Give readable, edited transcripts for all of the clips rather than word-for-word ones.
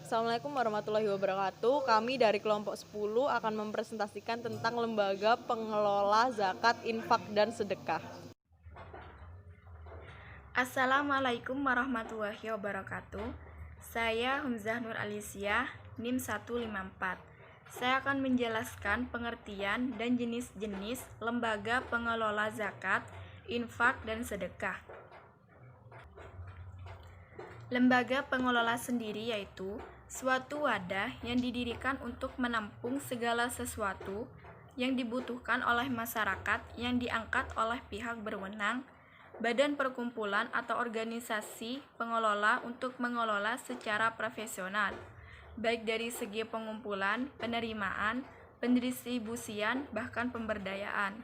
Assalamualaikum warahmatullahi wabarakatuh. Kami dari kelompok 10 akan mempresentasikan tentang lembaga pengelola zakat, infak, dan sedekah. Assalamualaikum warahmatullahi wabarakatuh. Saya Humzah Nur Alisyah, NIM 154. Saya akan menjelaskan pengertian dan jenis-jenis lembaga pengelola zakat, infak, dan sedekah. Lembaga pengelola sendiri yaitu suatu wadah yang didirikan untuk menampung segala sesuatu yang dibutuhkan oleh masyarakat yang diangkat oleh pihak berwenang, badan perkumpulan atau organisasi pengelola untuk mengelola secara profesional, baik dari segi pengumpulan, penerimaan, pendistribusian, bahkan pemberdayaan.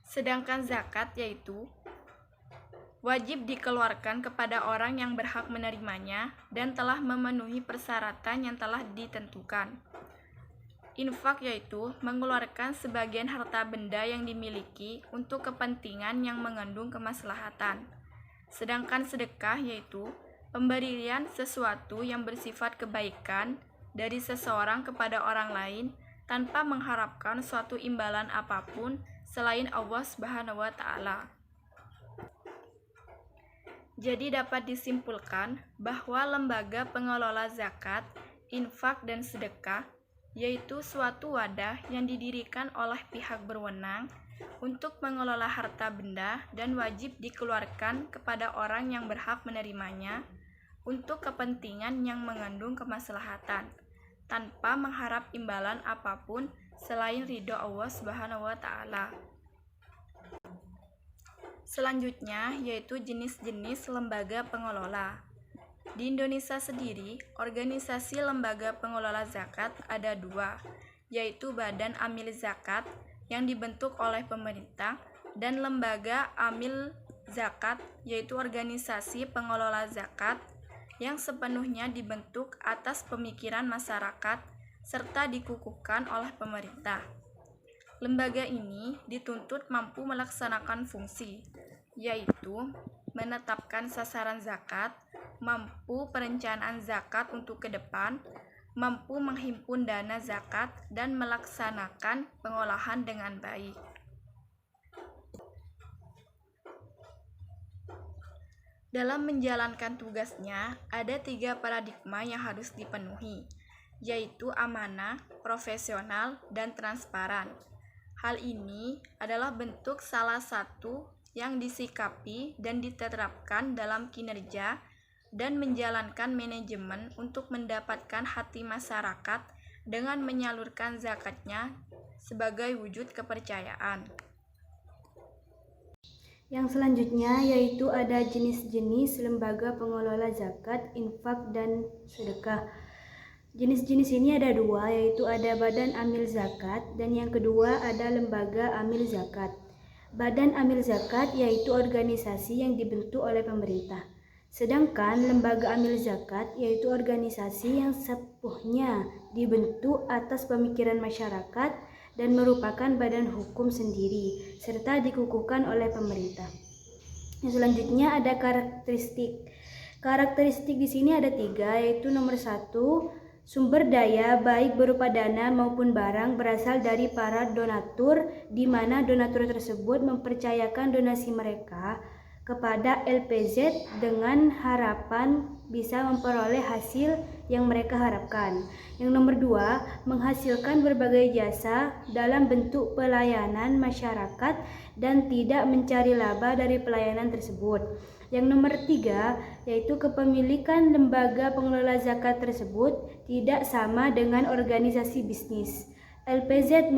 Sedangkan zakat yaitu wajib dikeluarkan kepada orang yang berhak menerimanya dan telah memenuhi persyaratan yang telah ditentukan. Infak yaitu mengeluarkan sebagian harta benda yang dimiliki untuk kepentingan yang mengandung kemaslahatan. Sedangkan sedekah yaitu pemberian sesuatu yang bersifat kebaikan dari seseorang kepada orang lain tanpa mengharapkan suatu imbalan apapun selain Allah Subhanahu wa Ta'ala. Jadi dapat disimpulkan bahwa lembaga pengelola zakat, infak, dan sedekah yaitu suatu wadah yang didirikan oleh pihak berwenang untuk mengelola harta benda dan wajib dikeluarkan kepada orang yang berhak menerimanya untuk kepentingan yang mengandung kemaslahatan tanpa mengharap imbalan apapun selain ridho Allah Subhanahu wa Ta'ala. Selanjutnya yaitu jenis-jenis lembaga pengelola. Di Indonesia sendiri, organisasi lembaga pengelola zakat ada dua, yaitu Badan Amil Zakat yang dibentuk oleh pemerintah dan Lembaga Amil Zakat, yaitu organisasi pengelola zakat yang sepenuhnya dibentuk atas pemikiran masyarakat serta dikukuhkan oleh pemerintah. Lembaga ini dituntut mampu melaksanakan fungsi, yaitu menetapkan sasaran zakat, mampu perencanaan zakat untuk ke depan, mampu menghimpun dana zakat, dan melaksanakan pengolahan dengan baik. Dalam menjalankan tugasnya, ada 3 paradigma yang harus dipenuhi, yaitu amanah, profesional, dan transparan. Hal ini adalah bentuk salah satu yang disikapi dan diterapkan dalam kinerja dan menjalankan manajemen untuk mendapatkan hati masyarakat dengan menyalurkan zakatnya sebagai wujud kepercayaan. Yang selanjutnya yaitu ada jenis-jenis lembaga pengelola zakat, infak, dan sedekah. Jenis-jenis ini ada dua, yaitu ada Badan Amil Zakat dan yang kedua ada Lembaga Amil Zakat. Badan Amil Zakat yaitu organisasi yang dibentuk oleh pemerintah. Sedangkan Lembaga Amil Zakat yaitu organisasi yang sepenuhnya dibentuk atas pemikiran masyarakat dan merupakan badan hukum sendiri serta dikukuhkan oleh pemerintah. Yang selanjutnya ada karakteristik. Karakteristik di sini ada 3, yaitu nomor 1, sumber daya baik berupa dana maupun barang berasal dari para donatur, di mana donatur tersebut mempercayakan donasi mereka kepada LPZ dengan harapan bisa memperoleh hasil yang mereka harapkan. Yang nomor 2, menghasilkan berbagai jasa dalam bentuk pelayanan masyarakat dan tidak mencari laba dari pelayanan tersebut. Yang nomor 3, yaitu kepemilikan lembaga pengelola zakat tersebut tidak sama dengan organisasi bisnis. LPZ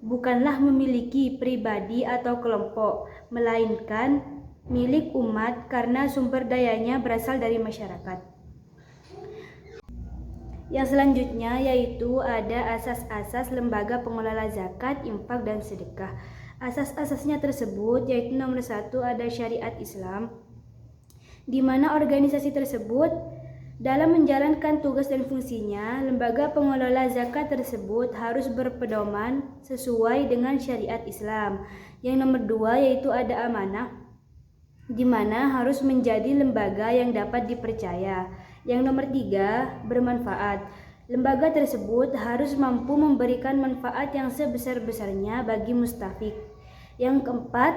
bukanlah memiliki pribadi atau kelompok, melainkan milik umat karena sumber dayanya berasal dari masyarakat. Yang selanjutnya yaitu ada asas-asas lembaga pengelola zakat, infak, dan sedekah. Asas-asasnya tersebut yaitu nomor 1 ada syariat Islam, di mana organisasi tersebut dalam menjalankan tugas dan fungsinya, lembaga pengelola zakat tersebut harus berpedoman sesuai dengan syariat Islam. Yang nomor 2 yaitu ada amanah, di mana harus menjadi lembaga yang dapat dipercaya. Yang nomor 3, bermanfaat. Lembaga tersebut harus mampu memberikan manfaat yang sebesar-besarnya bagi mustafik. Yang keempat,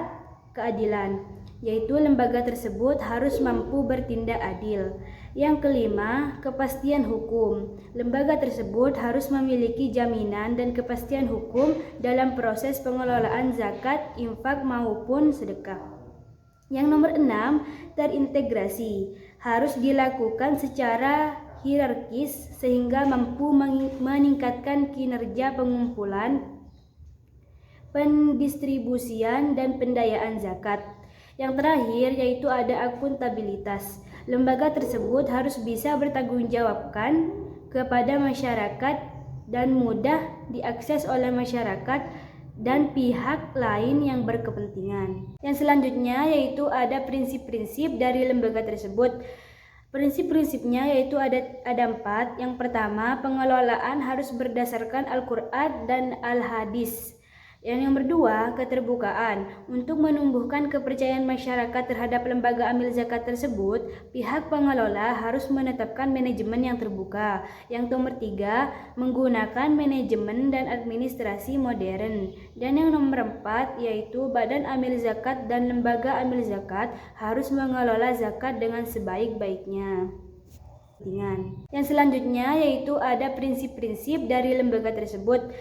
keadilan, yaitu lembaga tersebut harus mampu bertindak adil. Yang kelima, kepastian hukum. Lembaga tersebut harus memiliki jaminan dan kepastian hukum dalam proses pengelolaan zakat, infak maupun sedekah. Yang nomor 6, terintegrasi. Harus dilakukan secara hierarkis sehingga mampu meningkatkan kinerja pengumpulan, pendistribusian, dan pendayaan zakat. Yang terakhir yaitu ada akuntabilitas. Lembaga tersebut harus bisa bertanggungjawabkan kepada masyarakat dan mudah diakses oleh masyarakat dan pihak lain yang berkepentingan. Yang selanjutnya yaitu ada prinsip-prinsip dari lembaga tersebut. Prinsip-prinsipnya yaitu ada 4. Yang pertama, pengelolaan harus berdasarkan Al-Quran dan Al-Hadis. Yang nomor 2, keterbukaan. Untuk menumbuhkan kepercayaan masyarakat terhadap lembaga amil zakat tersebut, pihak pengelola harus menetapkan manajemen yang terbuka. Yang nomor 3, menggunakan manajemen dan administrasi modern. Dan yang nomor 4, yaitu badan amil zakat dan lembaga amil zakat harus mengelola zakat dengan sebaik-baiknya. Yang selanjutnya yaitu ada prinsip-prinsip dari lembaga tersebut.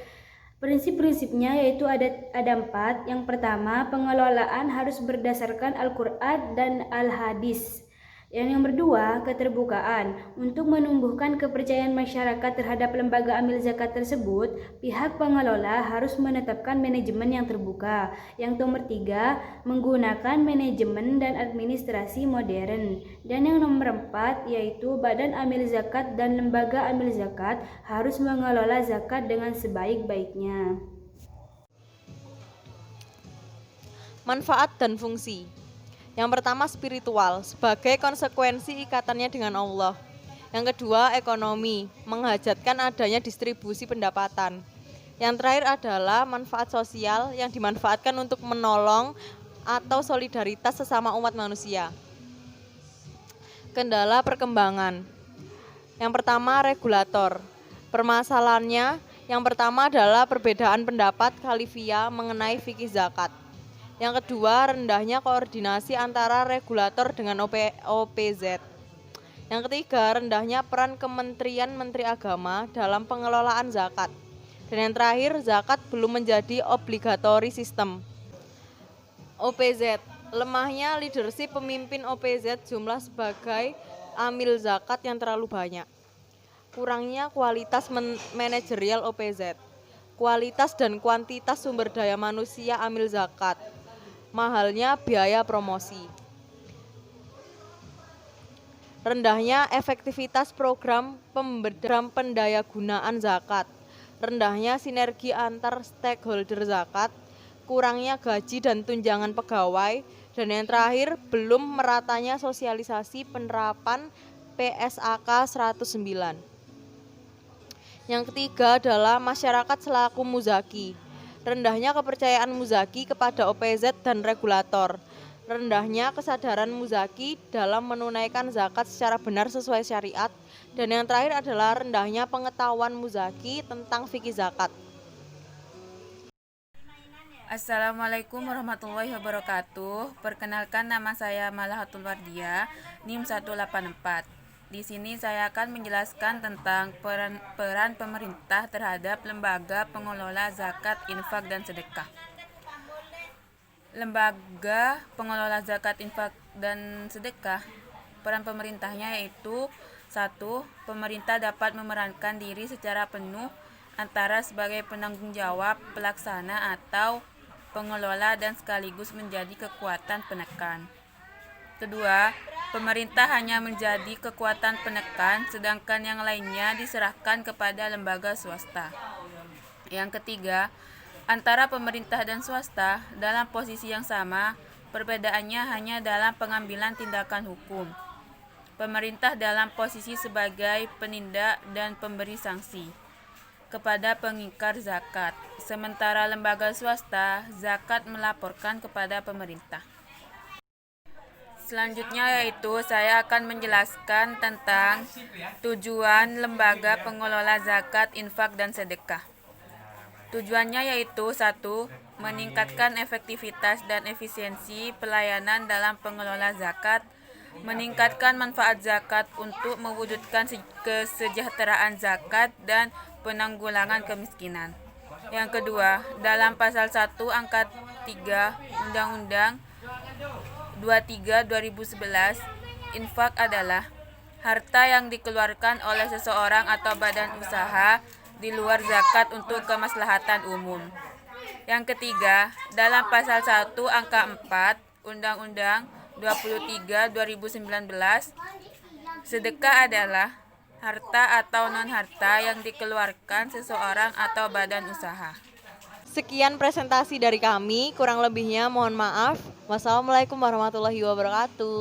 Prinsip-prinsipnya yaitu ada 4. Yang pertama, pengelolaan harus berdasarkan Al-Quran dan Al-Hadis. Yang nomor 2, keterbukaan. Untuk menumbuhkan kepercayaan masyarakat terhadap lembaga amil zakat tersebut, pihak pengelola harus menetapkan manajemen yang terbuka. Yang nomor 3, menggunakan manajemen dan administrasi modern. Dan yang nomor 4, yaitu badan amil zakat dan lembaga amil zakat harus mengelola zakat dengan sebaik-baiknya. Manfaat dan fungsi. Yang pertama, spiritual, sebagai konsekuensi ikatannya dengan Allah. Yang kedua, ekonomi, menghajatkan adanya distribusi pendapatan. Yang terakhir adalah manfaat sosial yang dimanfaatkan untuk menolong atau solidaritas sesama umat manusia. Kendala perkembangan. Yang pertama, regulator. Permasalahannya, yang pertama adalah perbedaan pendapat khalifiyah mengenai fikih zakat. Yang kedua, rendahnya koordinasi antara regulator dengan OPZ. Yang ketiga, rendahnya peran Kementerian Menteri Agama dalam pengelolaan zakat. Dan yang terakhir, zakat belum menjadi obligatory system. OPZ, lemahnya leadership pemimpin OPZ jumlah sebagai amil zakat yang terlalu banyak. Kurangnya kualitas manajerial OPZ. Kualitas dan kuantitas sumber daya manusia amil zakat. Mahalnya biaya promosi. Rendahnya efektivitas program pendayagunaan zakat. Rendahnya sinergi antar stakeholder zakat. Kurangnya gaji dan tunjangan pegawai. Dan yang terakhir, belum meratanya sosialisasi penerapan PSAK 109. Yang ketiga adalah masyarakat selaku muzaki. Rendahnya kepercayaan muzaki kepada OPZ dan regulator. Rendahnya kesadaran muzaki dalam menunaikan zakat secara benar sesuai syariat. Dan yang terakhir adalah rendahnya pengetahuan muzaki tentang fikih zakat. Assalamualaikum warahmatullahi wabarakatuh. Perkenalkan, nama saya Malahatul Wardia, NIM 184. Di sini saya akan menjelaskan tentang peran pemerintah terhadap lembaga pengelola zakat, infak, dan sedekah. Lembaga pengelola zakat, infak, dan sedekah, peran pemerintahnya yaitu 1. Pemerintah dapat memerankan diri secara penuh antara sebagai penanggung jawab, pelaksana, atau pengelola dan sekaligus menjadi kekuatan penekan. Kedua, pemerintah hanya menjadi kekuatan penekan, sedangkan yang lainnya diserahkan kepada lembaga swasta. Yang ketiga, antara pemerintah dan swasta dalam posisi yang sama, perbedaannya hanya dalam pengambilan tindakan hukum. Pemerintah dalam posisi sebagai penindak dan pemberi sanksi kepada pengingkar zakat, sementara lembaga swasta zakat melaporkan kepada pemerintah. Selanjutnya yaitu saya akan menjelaskan tentang tujuan lembaga pengelola zakat, infak, dan sedekah. Tujuannya yaitu 1. Meningkatkan efektivitas dan efisiensi pelayanan dalam pengelola zakat, meningkatkan manfaat zakat untuk mewujudkan kesejahteraan zakat dan penanggulangan kemiskinan. Yang kedua, dalam pasal 1 angka 3 Undang-Undang 23/2011, infak adalah harta yang dikeluarkan oleh seseorang atau badan usaha di luar zakat untuk kemaslahatan umum. Yang ketiga, dalam pasal 1 angka 4 Undang-Undang 23/2019, sedekah adalah harta atau non-harta yang dikeluarkan seseorang atau badan usaha. Sekian presentasi dari kami, kurang lebihnya mohon maaf. Wassalamualaikum warahmatullahi wabarakatuh.